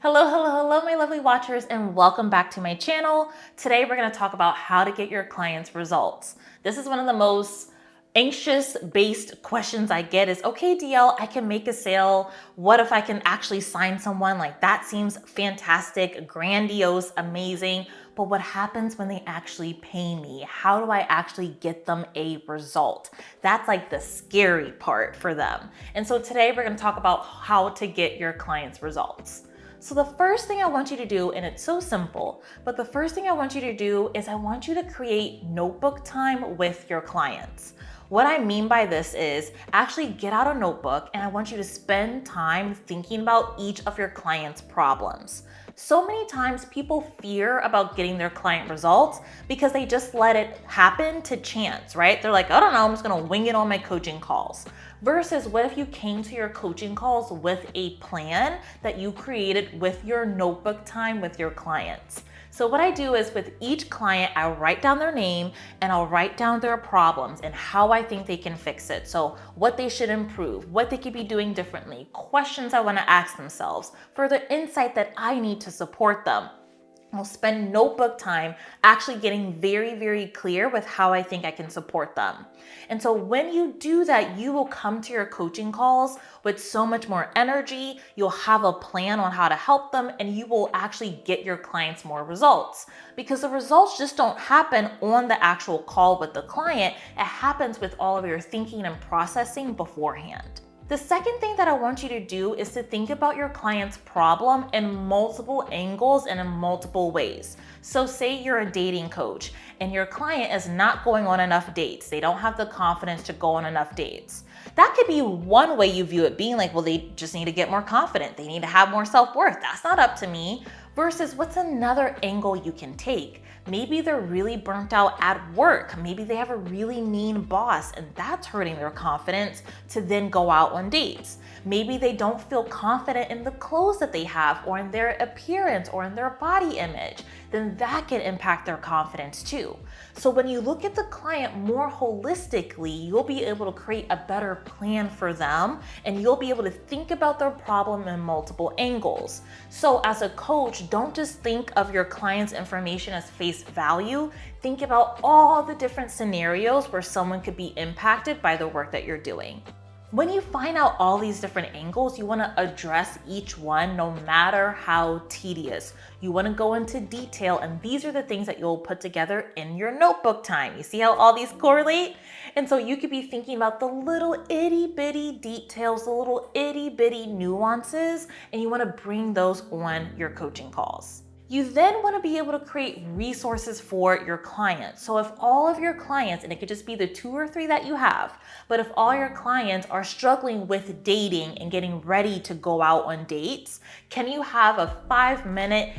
Hello, my lovely watchers, and welcome back to my channel. Today, we're gonna talk about how to get your clients results. This is one of the most anxious-based questions I get is, okay, Dielle, I can make a sale. What if I can actually sign someone? Like, that seems fantastic, grandiose, amazing. But what happens when they actually pay me? How do I actually get them a result? That's like the scary part for them. And so today, we're gonna talk about how to get your clients results. So the first thing I want you to do, and it's so simple, but the first thing I want you to do is I want you to create notebook time with your clients. What I mean by this is actually get out a notebook and I want you to spend time thinking about each of your clients' problems. So many times people fear about getting their client results because they just let it happen to chance, right? They're like, I don't know, I'm just gonna wing it on my coaching calls. Versus what if you came to your coaching calls with a plan that you created with your notebook time with your clients? So what I do is with each client, I'll write down their name and I'll write down their problems and how I think they can fix it. So what they should improve, what they could be doing differently, questions I want to ask themselves, further insight that I need to support them. I'll spend notebook time actually getting very, very clear with how I think I can support them. And so when you do that, you will come to your coaching calls with so much more energy. You'll have a plan on how to help them, and you will actually get your clients more results. Because the results just don't happen on the actual call with the client. It happens with all of your thinking and processing beforehand. The second thing that I want you to do is to think about your client's problem in multiple angles and in multiple ways. So say you're a dating coach and your client is not going on enough dates. They don't have the confidence to go on enough dates. That could be one way you view it, being like, well, they just need to get more confident. They need to have more self-worth. That's not up to me. Versus what's another angle you can take? Maybe they're really burnt out at work. Maybe they have a really mean boss and that's hurting their confidence to then go out on dates. Maybe they don't feel confident in the clothes that they have or in their appearance or in their body image. Then that can impact their confidence too. So when you look at the client more holistically, you'll be able to create a better plan for them and you'll be able to think about their problem in multiple angles. So as a coach, don't just think of your client's information as face value. Think about all the different scenarios where someone could be impacted by the work that you're doing. When you find out all these different angles, you want to address each one no matter how tedious. You want to go into detail, and these are the things that you'll put together in your notebook time. You see how all these correlate? And so you could be thinking about the little itty bitty details, the little itty bitty nuances, and you want to bring those on your coaching calls. You then want to be able to create resources for your clients. So if all of your clients, and it could just be the 2 or 3 that you have, but if all your clients are struggling with dating and getting ready to go out on dates, can you have a 5-minute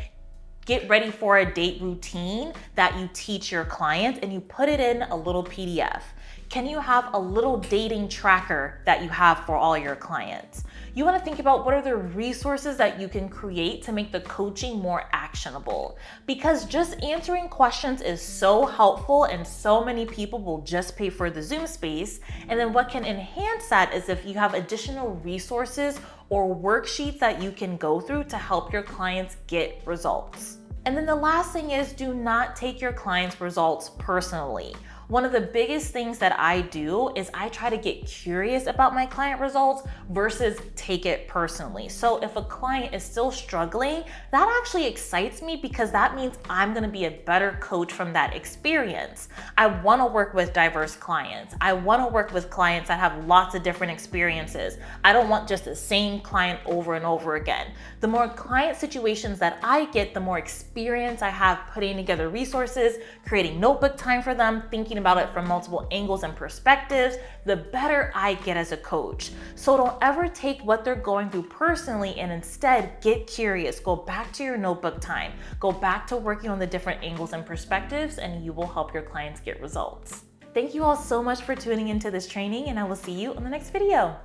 get ready for a date routine that you teach your clients and you put it in a little PDF? Can you have a little dating tracker that you have for all your clients? You want to think about what are the resources that you can create to make the coaching more actionable. Because just answering questions is so helpful and so many people will just pay for the Zoom space. And then what can enhance that is if you have additional resources or worksheets that you can go through to help your clients get results. And then the last thing is, do not take your clients' results personally. One of the biggest things that I do is I try to get curious about my client results versus take it personally. So if a client is still struggling, that actually excites me because that means I'm gonna be a better coach from that experience. I wanna work with diverse clients. I wanna work with clients that have lots of different experiences. I don't want just the same client over and over again. The more client situations that I get, the more experience I have putting together resources, creating notebook time for them, thinking about it from multiple angles and perspectives, the better I get as a coach. So don't ever take what they're going through personally and instead get curious. Go back to your notebook time. Go back to working on the different angles and perspectives, and you will help your clients get results. Thank you all so much for tuning into this training, and I will see you on the next video.